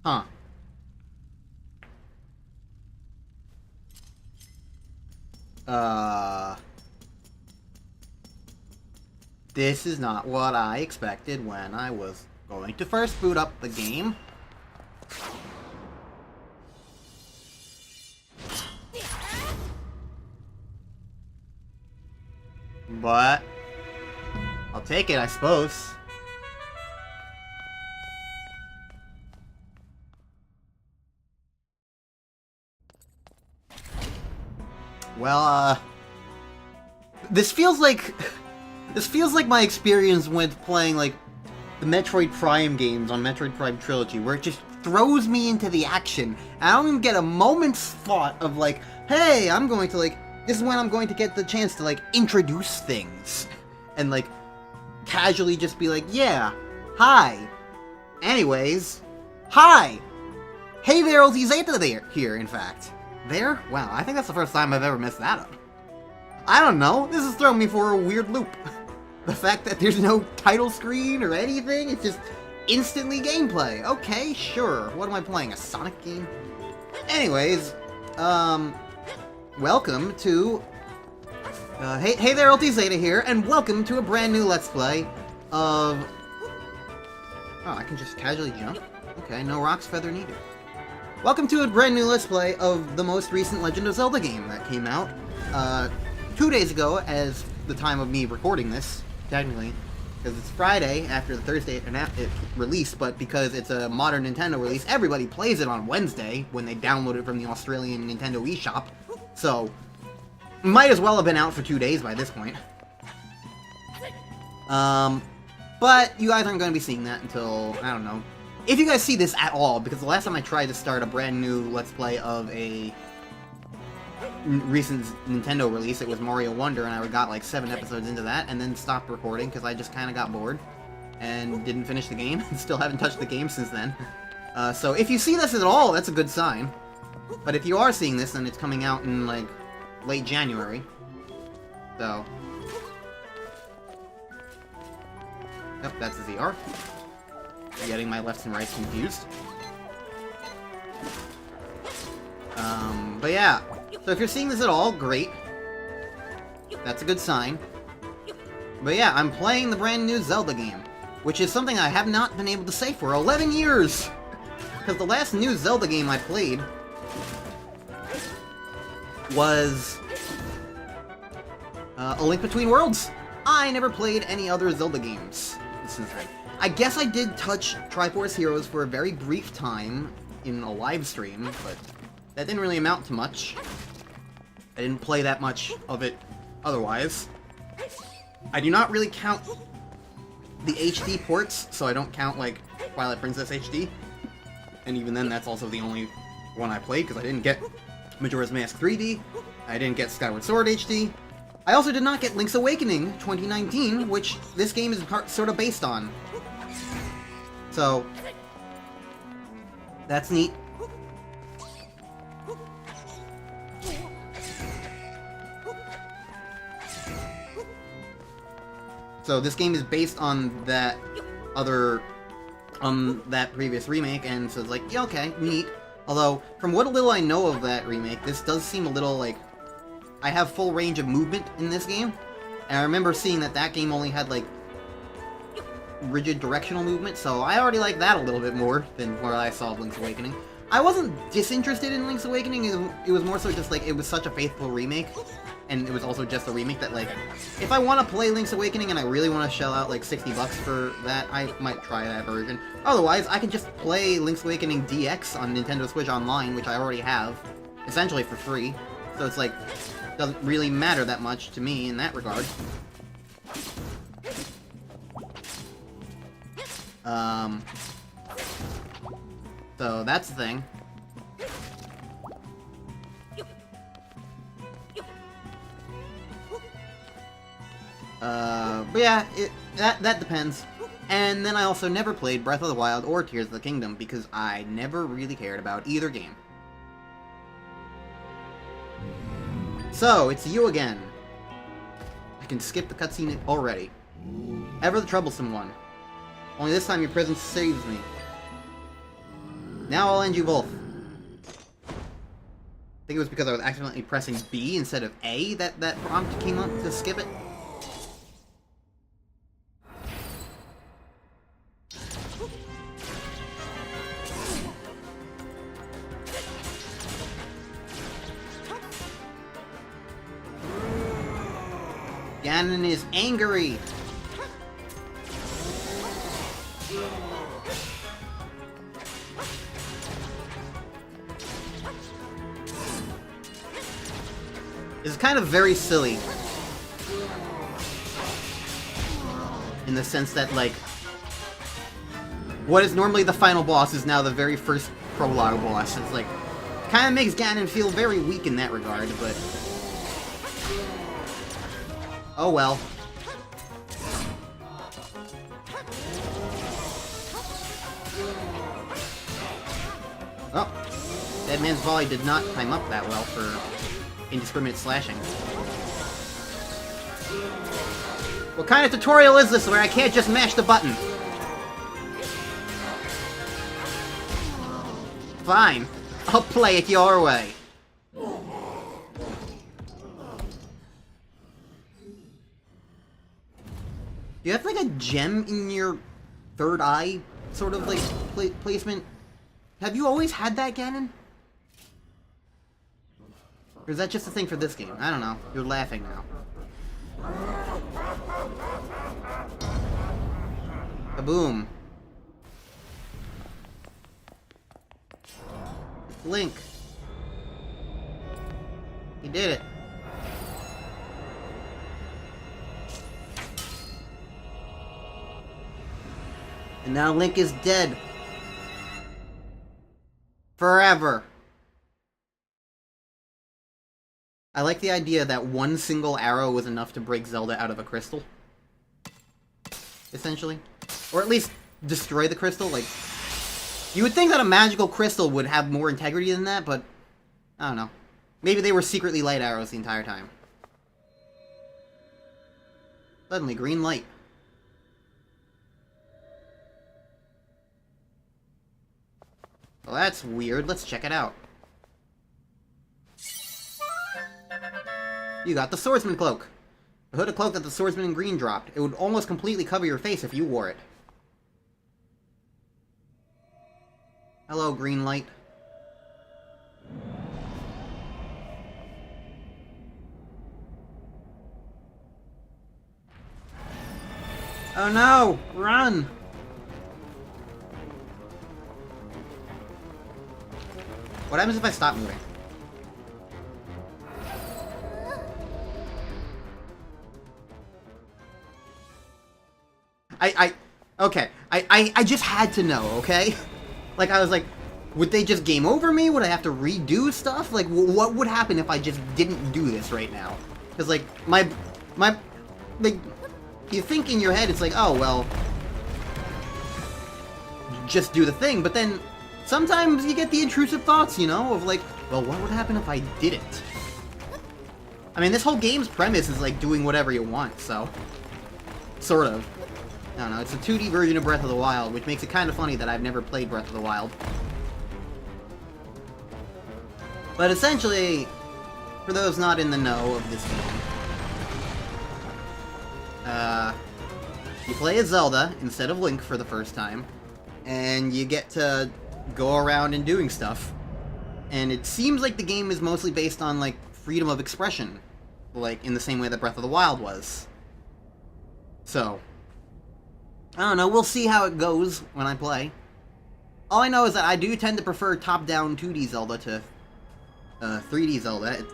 Huh. Uh... This is not what I expected when I was going to first boot up the game. But I'll take it, I suppose. Well, this feels like my experience with playing like the Metroid Prime games on Metroid Prime Trilogy, where it just throws me into the action. I don't even get a moment's thought of like, hey, I'm going to like, this is when I'm going to get the chance to like introduce things and like casually just be like, yeah, hi. Anyways, hi. Hey there, LT Zeta there here, in fact. There? Wow, I think that's the first time I've ever messed that up. I don't know, this is throwing me for a weird loop. The fact that there's no title screen or anything, it's just instantly gameplay. Okay, sure. What am I playing, a Sonic game? Anyways, welcome to... hey there, LT Zeta here, and welcome to a brand new Let's Play of... Oh, I can just casually jump? Okay, no rocks feather needed. Welcome to a brand new Let's Play of the most recent Legend of Zelda game that came out, 2 days ago, as the time of me recording this, technically, because it's Friday after the Thursday it released, but because it's a modern Nintendo release, everybody plays it on Wednesday when they download it from the Australian Nintendo eShop, so might as well have been out for 2 days by this point. But you guys aren't going to be seeing that until, I don't know, if you guys see this at all, because the last time I tried to start a brand new Let's Play of a recent Nintendo release, it was Mario Wonder, and I got like 7 episodes into that, and then stopped recording because I just kind of got bored, and didn't finish the game, and still haven't touched the game since then. So if you see this at all, that's a good sign. But if you are seeing this, then it's coming out in like late January. So... Yep, that's the ZR. Getting my lefts and rights confused. But yeah. So if you're seeing this at all, great. That's a good sign. But yeah, I'm playing the brand new Zelda game, which is something I have not been able to say for 11 years! Because the last new Zelda game I played was A Link Between Worlds. I never played any other Zelda games since then. I guess I did touch Triforce Heroes for a very brief time in a live stream, but that didn't really amount to much. I didn't play that much of it otherwise. I do not really count the HD ports, so I don't count, like, Twilight Princess HD. And even then, that's also the only one I played, because I didn't get Majora's Mask 3D, I didn't get Skyward Sword HD. I also did not get Link's Awakening 2019, which this game is sort of based on. So, that's neat. So this game is based on that other, that previous remake, and so it's like, yeah, okay, neat. Although, from what little I know of that remake, this does seem a little like, I have full range of movement in this game, and I remember seeing that that game only had, like, rigid directional movement, so I already like that a little bit more than what I saw of Link's Awakening. I wasn't disinterested in Link's Awakening, it was more so just, like, it was such a faithful remake, and it was also just a remake that, like, if I want to play Link's Awakening and I really want to shell out, like, 60 bucks for that, I might try that version. Otherwise, I can just play Link's Awakening DX on Nintendo Switch Online, which I already have, essentially for free, so it's, like, doesn't really matter that much to me in that regard. So that's the thing. But yeah, that depends. And then I also never played Breath of the Wild or Tears of the Kingdom because I never really cared about either game. So, it's you again. I can skip the cutscene already. Ever the troublesome one. Only this time your presence saves me. Now I'll end you both. I think it was because I was accidentally pressing B instead of A that prompt came up to skip it. Ganon is angry! This is kind of very silly. In the sense that, like, what is normally the final boss is now the very first prologue boss. It's like, kind of makes Ganon feel very weak in that regard, but... oh well. Oh. Dead Man's Volley did not time up that well for indiscriminate slashing. What kind of tutorial is this where I can't just mash the button? Fine. I'll play it your way. You have, like, a gem in your third eye, sort of, like, placement? Have you always had that, Ganon? Or is that just a thing for this game? I don't know. You're laughing now. Kaboom. Link. He did it. And now Link is dead. Forever. I like the idea that one single arrow was enough to break Zelda out of a crystal. Essentially. Or at least destroy the crystal, like... You would think that a magical crystal would have more integrity than that, but... I don't know. Maybe they were secretly light arrows the entire time. Suddenly, green light. Well, that's weird. Let's check it out. You got the Swordsman Cloak. The hooded cloak that the Swordsman in green dropped. It would almost completely cover your face if you wore it. Hello, green light. Oh no! Run! What happens if I stop moving? Okay. I just had to know, okay? Like, I was like, would they just game over me? Would I have to redo stuff? Like, what would happen if I just didn't do this right now? Because, like, like, you think in your head, it's like, oh, well, just do the thing, but then sometimes you get the intrusive thoughts, you know, of like, well, what would happen if I didn't? I mean, this whole game's premise is, like, doing whatever you want, so, sort of. I don't know, it's a 2D version of Breath of the Wild, which makes it kind of funny that I've never played Breath of the Wild. But essentially, for those not in the know of this game, you play as Zelda instead of Link for the first time, and you get to go around and doing stuff. And it seems like the game is mostly based on, like, freedom of expression, like, in the same way that Breath of the Wild was. So, I don't know, we'll see how it goes when I play. All I know is that I do tend to prefer top-down 2D Zelda to 3D Zelda,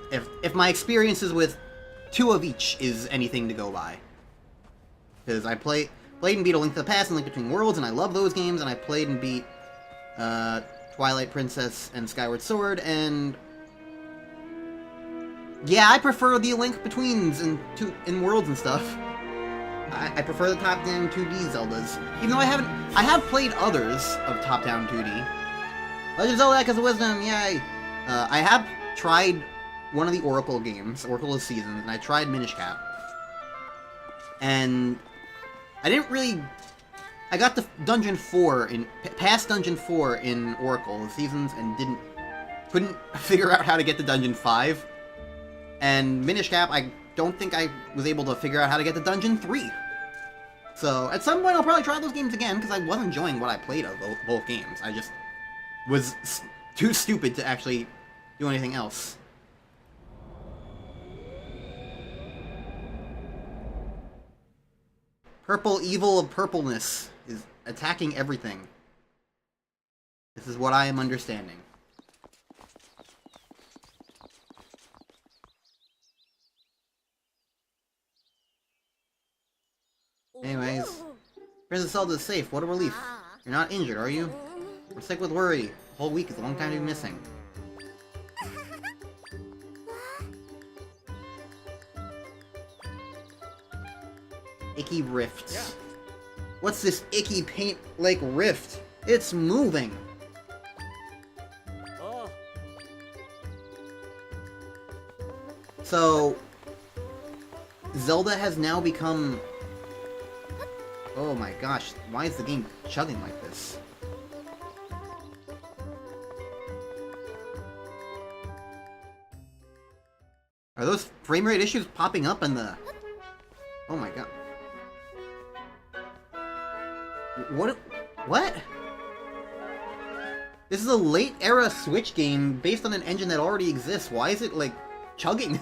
if my experiences with two of each is anything to go by. Because I played and beat A Link to the Past and Link Between Worlds, and I love those games, and I played and beat Twilight Princess and Skyward Sword, and yeah, I prefer the Link Betweens in Worlds and stuff. I prefer the top-down 2D Zeldas, even though I have played others of top-down 2D. Legend of Zelda: Echoes of Wisdom, yay! I have tried one of the Oracle games, Oracle of Seasons, and I tried Minish Cap. And I didn't really I got to Dungeon 4 past Dungeon 4 in Oracle Seasons and couldn't figure out how to get to Dungeon 5. And Minish Cap, I don't think I was able to figure out how to get to Dungeon 3. So, at some point I'll probably try those games again, because I was enjoying what I played of both games. I just was too stupid to actually do anything else. Purple evil of purpleness is attacking everything. This is what I am understanding. Anyways, Princess Zelda is safe. What a relief. You're not injured, are you? We're sick with worry. A whole week is a long time to be missing. Icky rifts. Yeah. What's this icky paint like rift? It's moving. Oh. So Zelda has now become... Oh my gosh, why is the game chugging like this? Are those frame rate issues popping up in the... Oh my god. What? This is a late-era Switch game based on an engine that already exists. Why is it, like, chugging?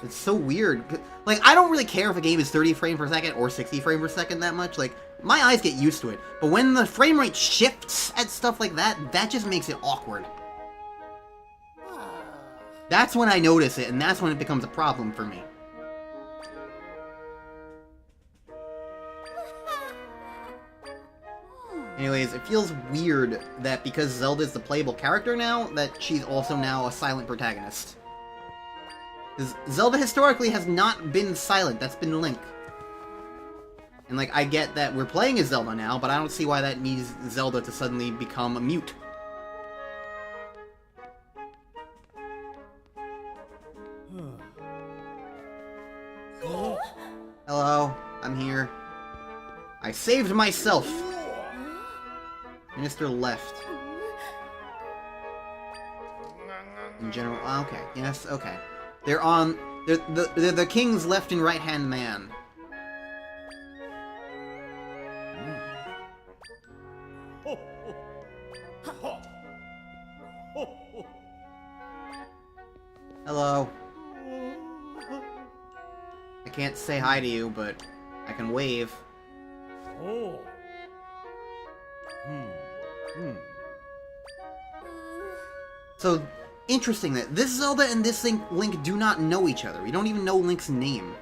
It's so weird. Like, I don't really care if a game is 30 frames per second or 60 frames per second that much. Like, my eyes get used to it. But when the frame rate shifts at stuff like that, that just makes it awkward. That's when I notice it, and that's when it becomes a problem for me. Anyways, it feels weird that because Zelda's the playable character now, that she's also now a silent protagonist. Because Zelda historically has not been silent, that's been Link. And like, I get that we're playing as Zelda now, but I don't see why that needs Zelda to suddenly become a mute. Hello, I'm here. I saved myself! Minister left. In general, okay, yes, okay. They're the king's left and right hand man. Hello. I can't say hi to you, but I can wave. Oh. So, interesting that this Zelda and this Link do not know each other. We don't even know Link's name.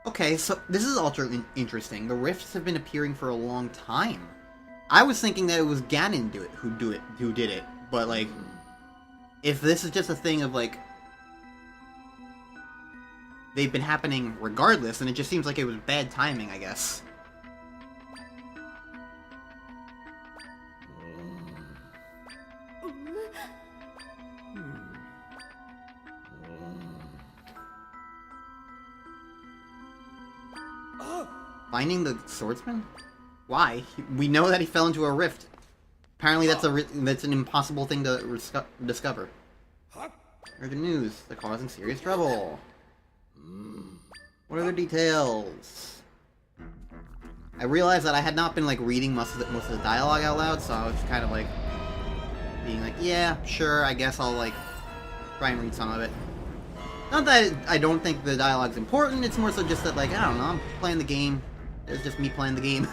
Okay, so this is ultra interesting. The rifts have been appearing for a long time. I was thinking that it was Ganon who did it, but like, if this is just a thing of like, they've been happening regardless, and it just seems like it was bad timing, I guess. Finding the swordsman? Why? We know that he fell into a rift. Apparently that's an impossible thing to discover. Urgent news. They're causing serious trouble. What are the details? I realized that I had not been like reading most of the dialogue out loud, so I was kind of like being like, yeah, sure, I guess I'll like try and read some of it. Not that I don't think the dialogue's important, it's more so just that like, I don't know, I'm playing the game. It's just me playing the game.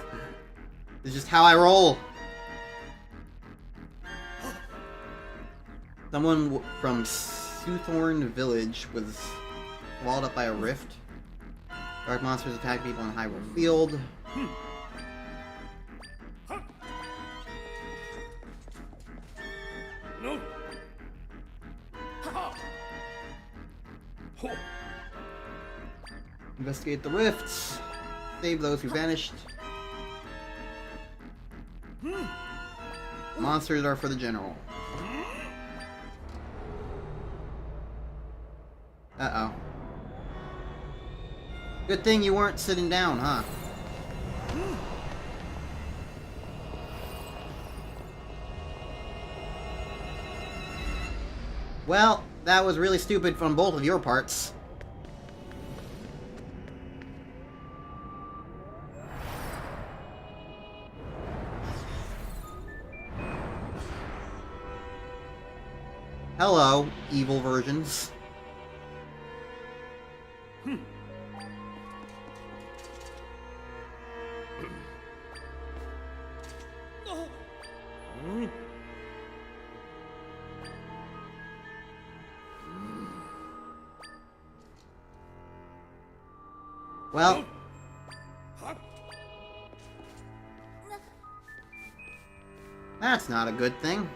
It's just how I roll. Someone from Soothorn Village was walled up by a rift. Dark monsters attack people in Hyrule Field. No. Investigate the rifts. Save those who vanished. Monsters are for the general. Uh-oh. Good thing you weren't sitting down, huh? Well, that was really stupid from both of your parts. Hello, evil versions. Well, that's not a good thing.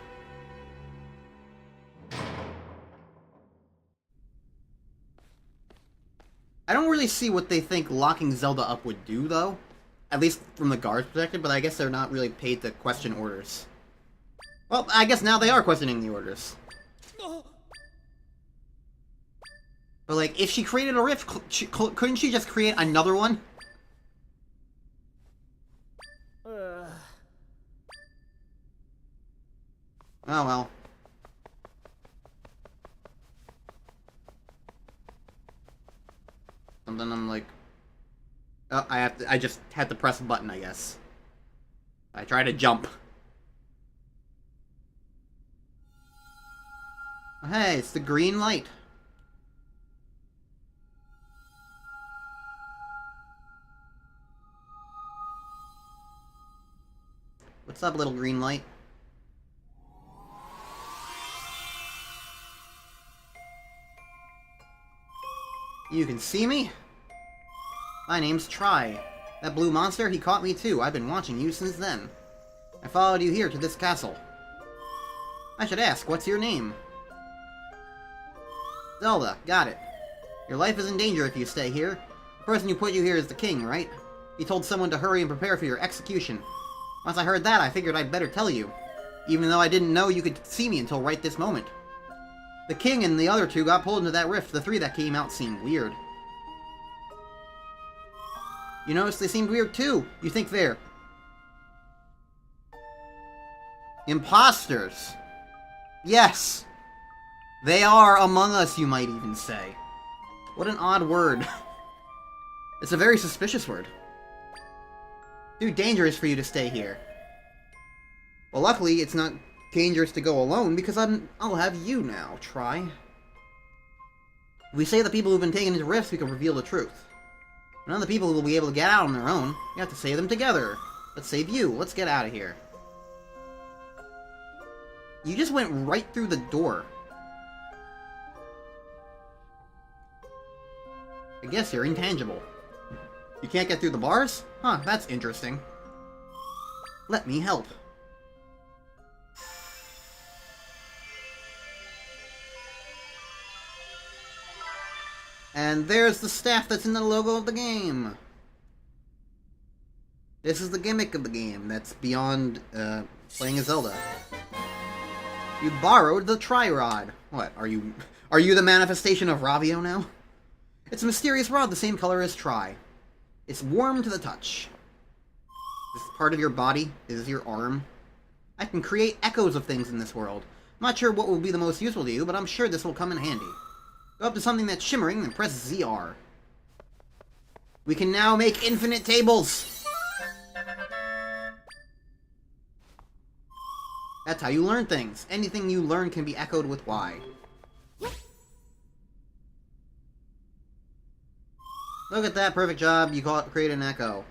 I don't really see what they think locking Zelda up would do, though. At least from the guard's perspective, but I guess they're not really paid to question orders. Well, I guess now they are questioning the orders. But, like, if she created a rift, couldn't she just create another one? Oh, well. Something I'm like... Oh, I just had to press a button, I guess. I try to jump. Hey, it's the green light. What's up, little green light? You can see me? My name's Try. That blue monster, he caught me too. I've been watching you since then. I followed you here to this castle. I should ask, what's your name? Zelda, got it. Your life is in danger if you stay here. The person who put you here is the king, right? He told someone to hurry and prepare for your execution. Once I heard that, I figured I'd better tell you. Even though I didn't know you could see me until right this moment. The king and the other two got pulled into that rift. The three that came out seemed weird. You noticed they seemed weird too. You think they're... Impostors. Yes. They are among us, you might even say. What an odd word. It's a very suspicious word. Too dangerous for you to stay here. Well, luckily, it's not dangerous to go alone, because I'll have you now, Try. If we say the people who've been taken into rifts, we can reveal the truth. None of the people who will be able to get out on their own. You have to save them together. Let's save you. Let's get out of here. You just went right through the door. I guess you're intangible. You can't get through the bars? Huh, that's interesting. Let me help. And there's the staff that's in the logo of the game. This is the gimmick of the game that's beyond playing a Zelda. You borrowed the Tri-Rod. What, are you the manifestation of Ravio now? It's a mysterious rod the same color as Tri. It's warm to the touch. This is part of your body. This is your arm. I can create echoes of things in this world. I'm not sure what will be the most useful to you, but I'm sure this will come in handy. Go up to something that's shimmering and press ZR. We can now make infinite tables! That's how you learn things. Anything you learn can be echoed with Y. Look at that, perfect job. You create an echo.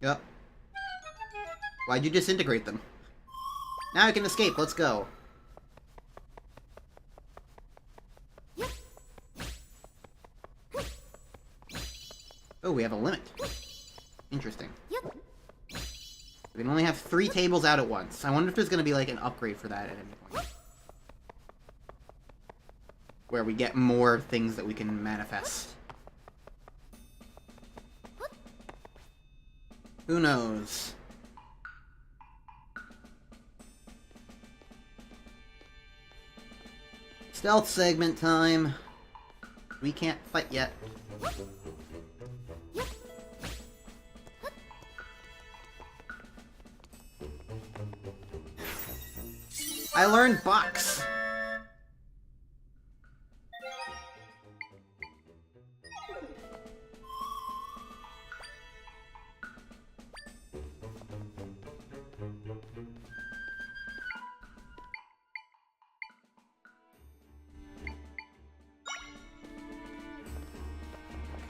Yep. Why'd you disintegrate them? Now I can escape, let's go. Oh, we have a limit. Interesting. We can only have 3 tables out at once. I wonder if there's going to be like an upgrade for that at any point. where we get more things that we can manifest. Who knows? Stealth segment time. We can't fight yet. I learned box.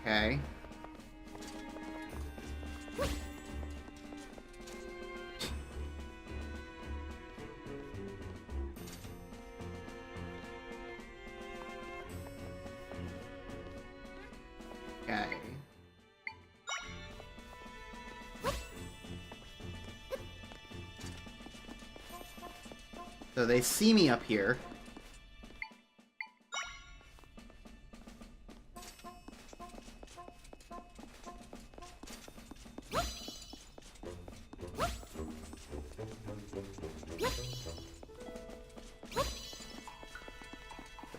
Okay. Okay. So they see me up here.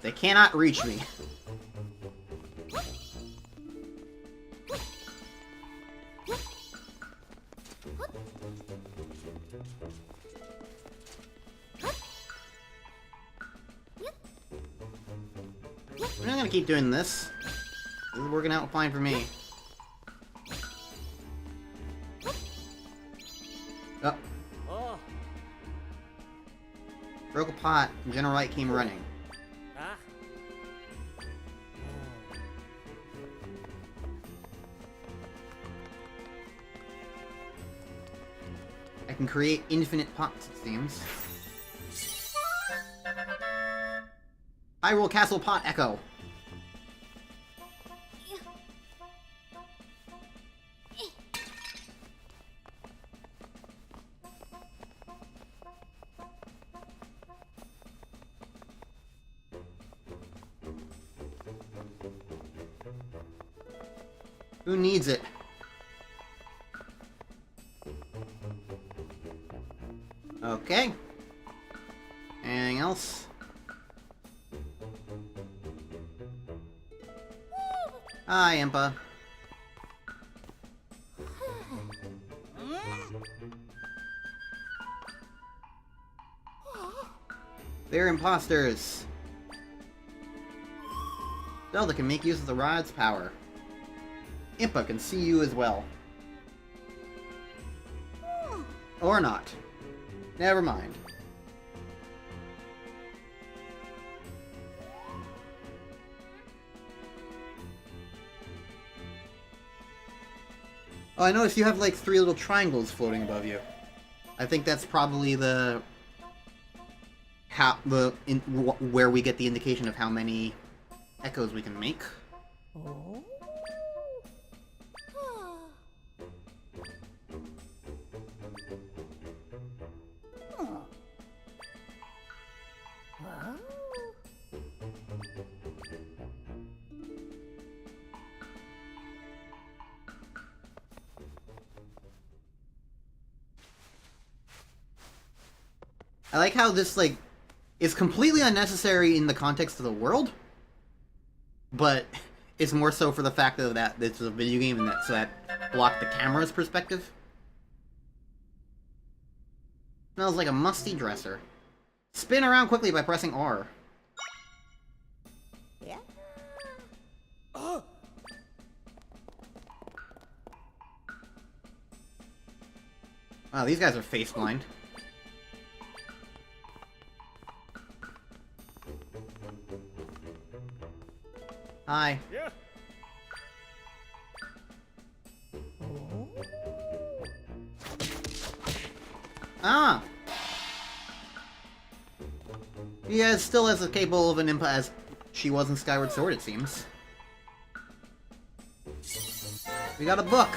They cannot reach me. I'm not gonna keep doing this. This is working out fine for me. Oh. Broke a pot, and General Light came running. I can create infinite pots, it seems. Hyrule Castle Pot Echo. Who needs it? Okay. Anything else? Hi, Impa. They're imposters. Zelda can make use of the rod's power. Impa can see you as well. Or not. Never mind. Oh, I noticed you have like 3 little triangles floating above you. I think that's probably where we get the indication of how many echoes we can make. Oh. I like how this, like, is completely unnecessary in the context of the world, but it's more so for the fact that it's a video game and that blocked the camera's perspective. Smells like a musty dresser. Spin around quickly by pressing R. Yeah. Wow, these guys are face blind. Hi. Yeah. Ah! He is still as capable of an Impa as she was in Skyward Sword, it seems. We got a book!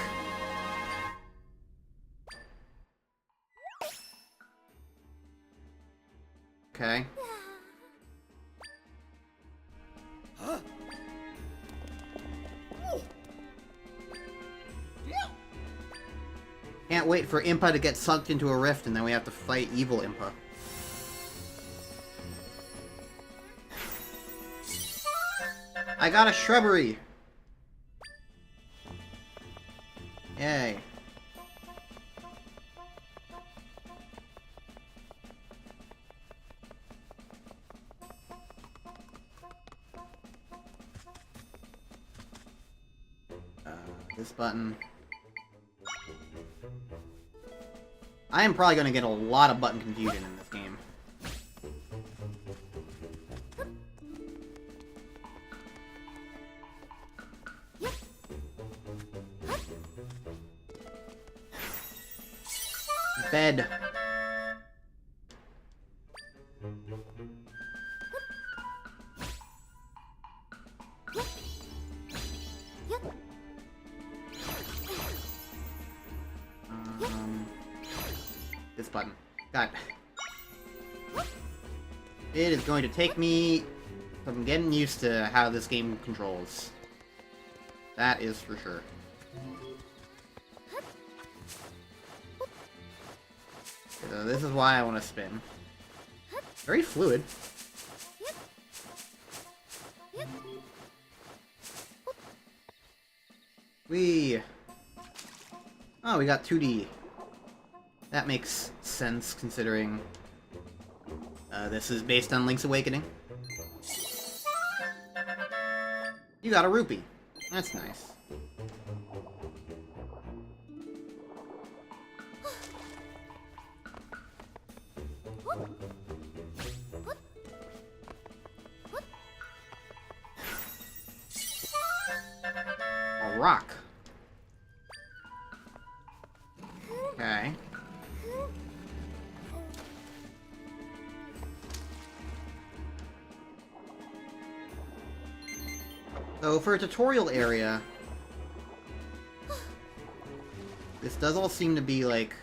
Okay. can't wait for Impa to get sucked into a rift and then we have to fight evil Impa. I got a shrubbery! Yay. This button. I am probably going to get a lot of button confusion in this game. Bed. This button. God. It is going to take me some getting used to how this game controls. That is for sure. So this is why I want to spin. Very fluid. Oh, we got 2D. That makes sense, considering this is based on Link's Awakening. You got a rupee. That's nice. A rock. Okay. So for a tutorial area, this does all seem to be like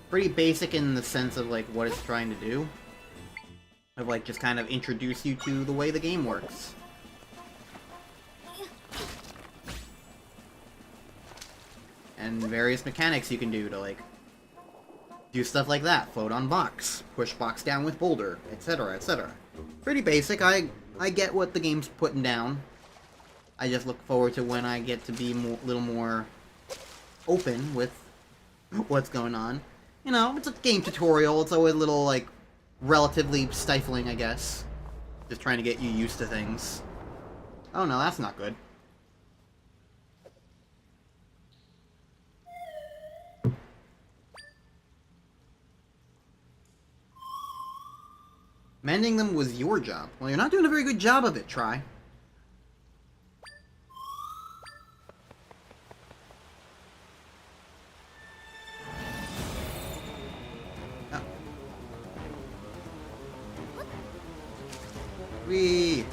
pretty basic in the sense of like what it's trying to do. Of like just kind of introduce you to the way the game works. And various mechanics you can do to like do stuff like that. Float on box, push box down with boulder, etc, etc. Pretty basic. I get what the game's putting down. I just look forward to when I get to be a little more open with what's going on. You know, it's a game tutorial. It's always a little, like, relatively stifling, I guess. Just trying to get you used to things. Oh no, that's not good. Mending them was your job. Well, you're not doing a very good job of it, Try. Oh. Whee!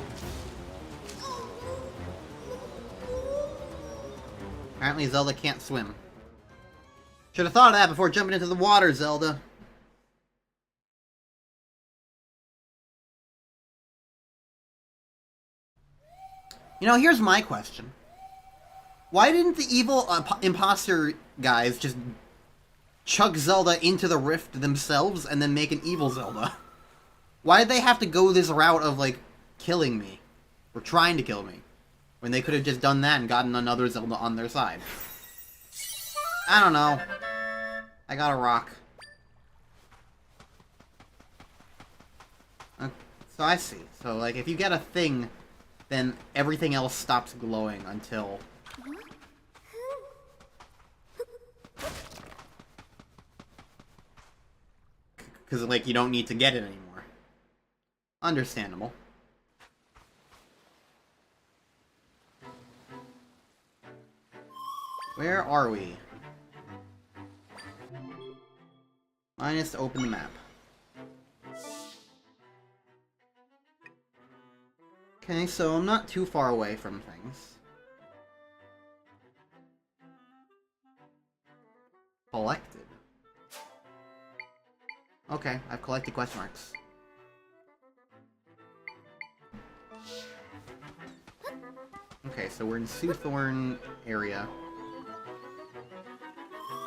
Apparently Zelda can't swim. Should have thought of that before jumping into the water, Zelda. You know, here's my question. Why didn't the evil imposter guys just chuck Zelda into the rift themselves and then make an evil Zelda? Why did they have to go this route of, like, killing me? Or trying to kill me? When they could have just done that and gotten another Zelda on their side. I don't know. I got a rock. So I see. So, like, if you get a thing, then everything else stops glowing until... Because, like, you don't need to get it anymore. Understandable. Where are we? Minus to open the map. Okay, so I'm not too far away from things. Collected. Okay, I've collected question marks. Okay, so we're in Soothorn area.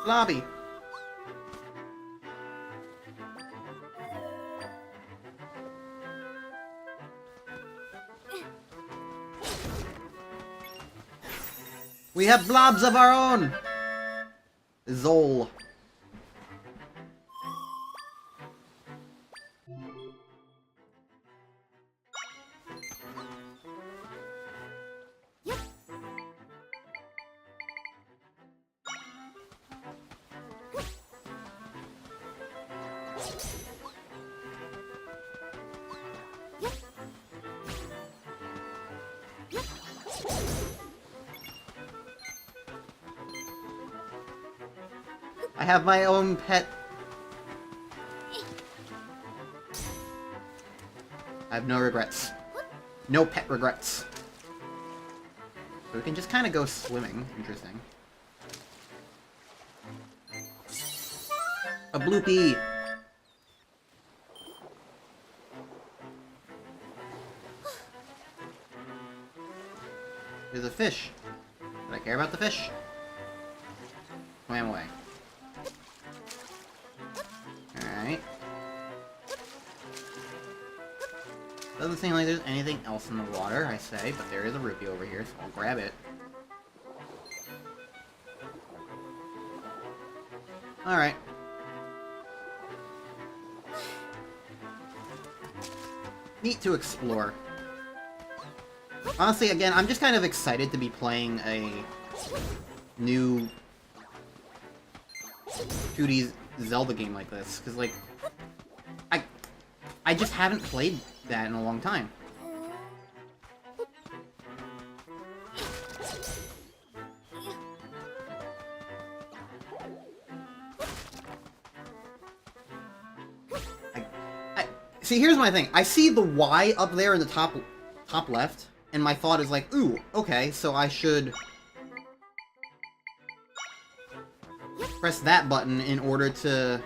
Lobby! We have blobs of our own! Zol. I have my own pet. I have no regrets. No pet regrets. So we can just kind of go swimming. Interesting. A bloopy! There's a fish. Did I care about the fish? Swam away. Alright. Doesn't seem like there's anything else in the water, I say, but there is a rupee over here, so I'll grab it. Alright. Neat to explore. Honestly, again, I'm just kind of excited to be playing a new 2D Zelda game like this, because, like, I just haven't played that in a long time. See, here's my thing. I see the Y up there in the top left, and my thought is like, ooh, okay, so I should press that button in order to...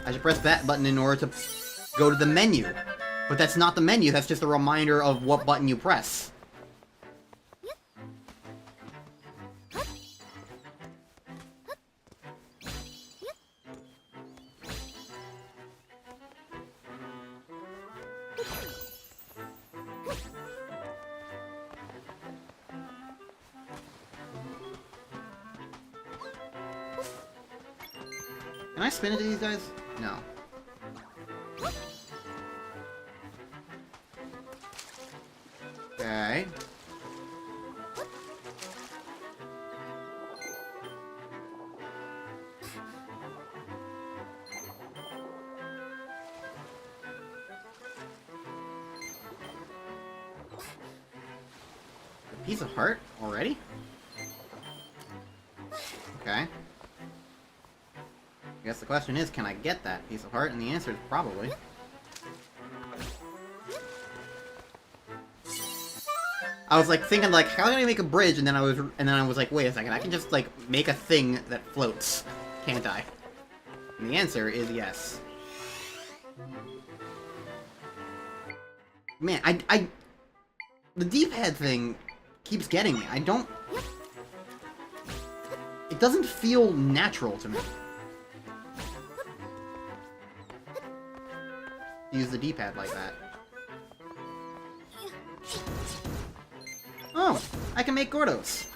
I should press that button in order to go to the menu. But that's not the menu, that's just a reminder of what button you press. Can I spin into these guys? No. Okay. A piece of heart already? Okay. I guess the question is, can I get that piece of heart? And the answer is probably. I was like thinking like, how can I make a bridge? And then I was like, wait a second, I can just like make a thing that floats, can't I? And the answer is yes. Man, the D-pad thing keeps getting me. It doesn't feel natural to me. Use the D-pad like that. Oh, I can make Gordos.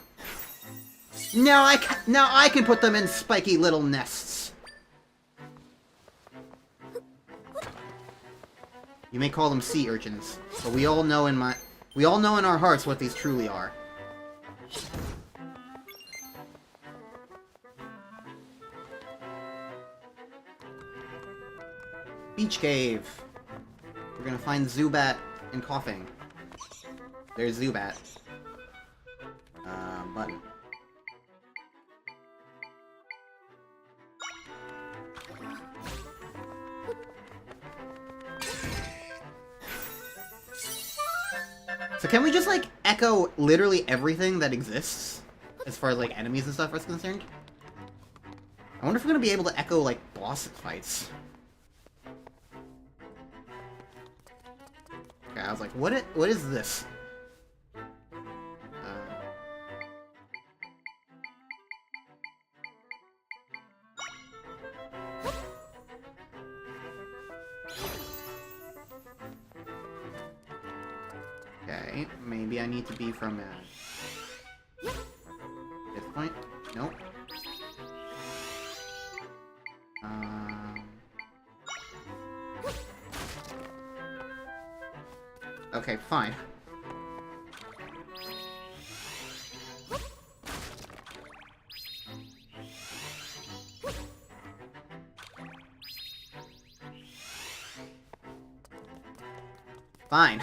Now I can put them in spiky little nests. You may call them sea urchins, but we all know in our hearts what these truly are. Beach cave. We're gonna find Zubat and Coughing. There's Zubat. Button. So can we just, like, echo literally everything that exists? As far as, like, enemies and stuff is concerned? I wonder if we're gonna be able to echo, like, boss fights. I was like, what is this? Okay, maybe I need to be from this point? Nope. Okay, fine. Fine.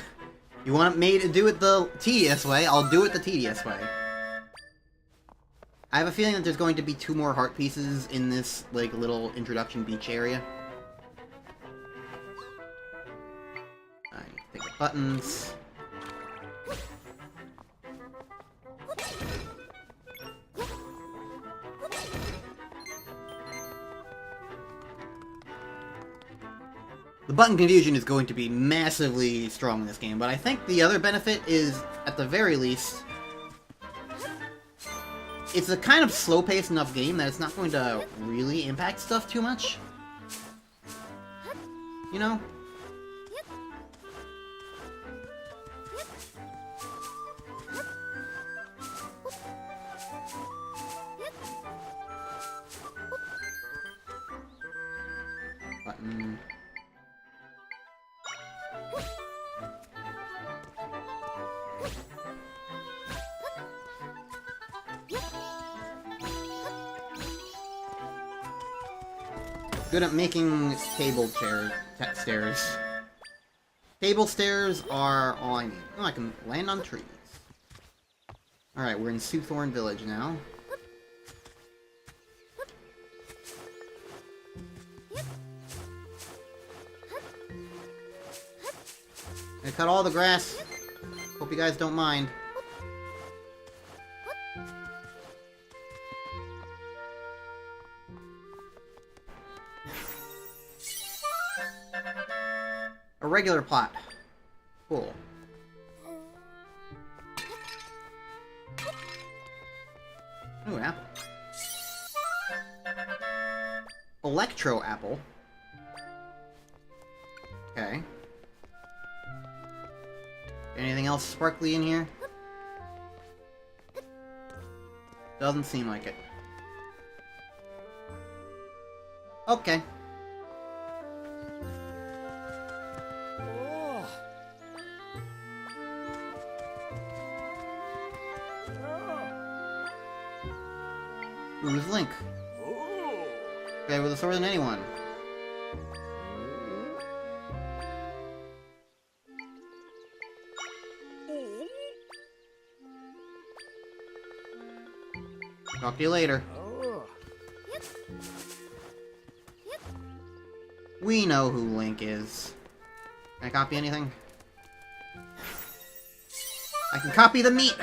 You want me to do it the tedious way, I'll do it the tedious way. I have a feeling that there's going to be 2 more heart pieces in this, like, little introduction beach area. I need to pick up buttons. The button confusion is going to be massively strong in this game, but I think the other benefit is, at the very least, it's a kind of slow-paced enough game that it's not going to really impact stuff too much. You know? Button. Good at making stairs. Table stairs are all I need. Oh, I can land on trees. Alright, we're in Soothorn Village now. I cut all the grass. Hope you guys don't mind. A regular plot. Cool. Ooh, an apple. Electro apple. Okay. Anything else sparkly in here? Doesn't seem like it. Okay. Who's Link? Okay, with a sword than anyone. Talk to you later. We know who Link is. Can I copy anything? I can copy the meat!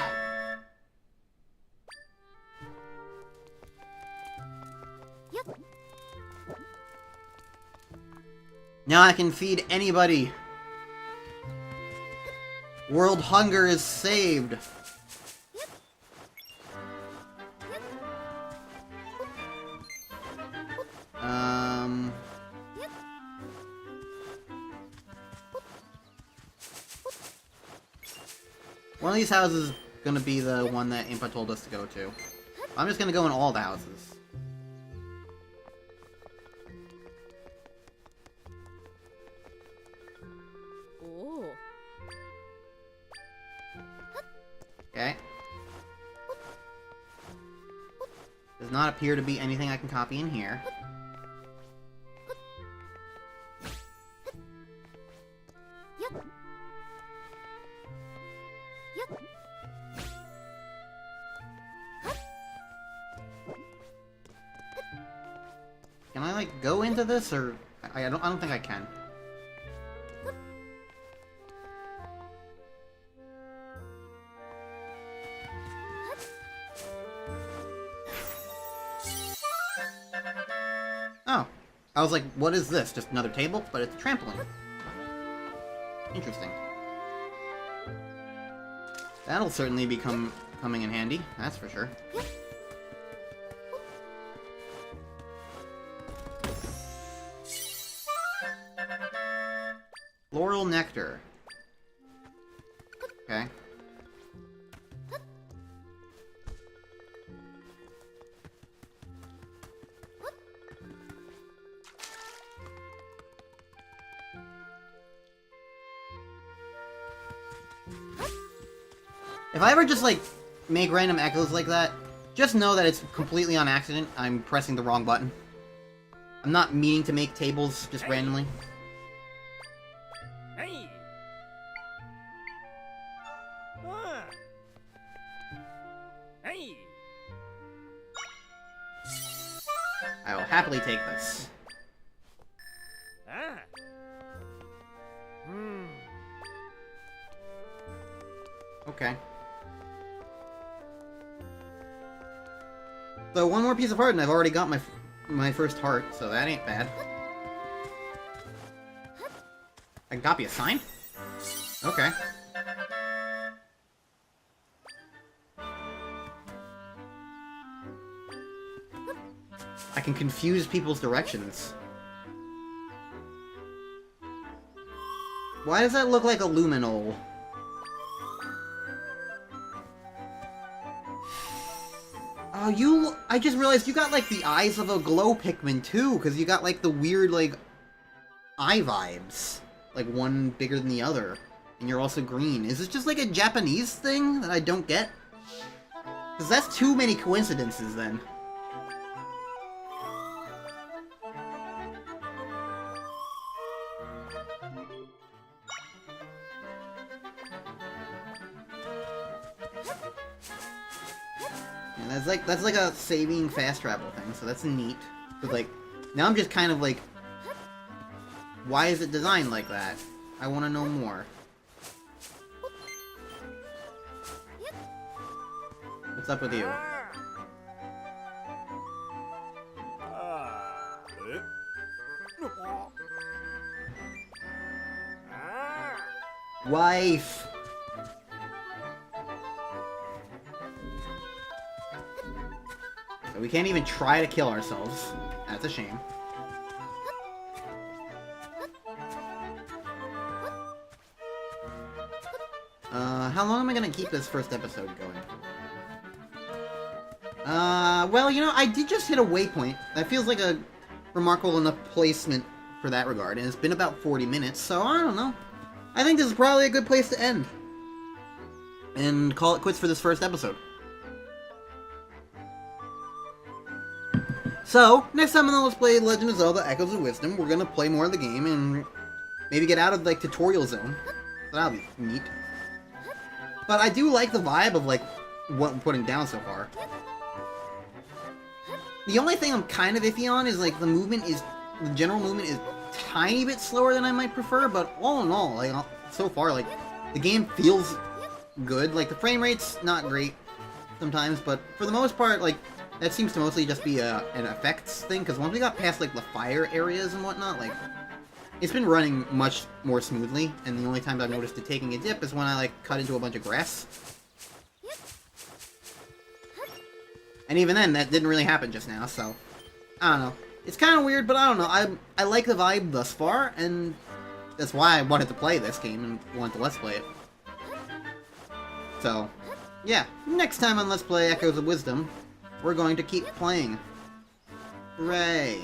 Now I can feed anybody. World hunger is saved. One of these houses is gonna be the one that Impa told us to go to. I'm just gonna go in all the houses. Okay. Does not appear to be anything I can copy in here. Can I, like, go into this, or... I don't think I can. Oh. I was like, what is this? Just another table? But it's a trampoline. Interesting. That'll certainly be coming in handy, that's for sure. Floral nectar. Okay. If I ever just, like, make random echoes like that, just know that it's completely on accident. I'm pressing the wrong button. I'm not meaning to make tables just randomly. Hey. Hey. I will happily take this. Ah. Hmm. Okay. So one more piece of heart and I've already got my first heart, so that ain't bad. I can copy a sign? Okay. I can confuse people's directions. Why does that look like a luminol? Oh, I just realized you got, like, the eyes of a glow Pikmin, too, because you got, like, the weird, like, eye vibes. Like, one bigger than the other. And you're also green. Is this just, like, a Japanese thing that I don't get? Because that's too many coincidences, then. That's like a saving fast travel thing, so that's neat. But like, now I'm just kind of like, why is it designed like that? I want to know more. What's up with you? Wife! So we can't even try to kill ourselves. That's a shame. How long am I gonna keep this first episode going? Well, you know, I did just hit a waypoint. That feels like a remarkable enough placement for that regard, and it's been about 40 minutes, so I don't know. I think this is probably a good place to end. And call it quits for this first episode. So, next time on the Let's Play Legend of Zelda Echoes of Wisdom, we're gonna play more of the game and maybe get out of, like, tutorial zone. So that'll be neat. But I do like the vibe of, like, what we're putting down so far. The only thing I'm kind of iffy on is, like, the general movement is a tiny bit slower than I might prefer, but all in all, like, so far, like, the game feels good. Like, the frame rate's not great sometimes, but for the most part, like, that seems to mostly just be an effects thing, because once we got past, like, the fire areas and whatnot, like, it's been running much more smoothly, and the only times I've noticed it taking a dip is when I, like, cut into a bunch of grass. And even then, that didn't really happen just now, so, I don't know. It's kind of weird, but I don't know. I like the vibe thus far, and that's why I wanted to play this game and wanted to Let's Play it. So, yeah, next time on Let's Play Echoes of Wisdom, we're going to keep playing. Hooray!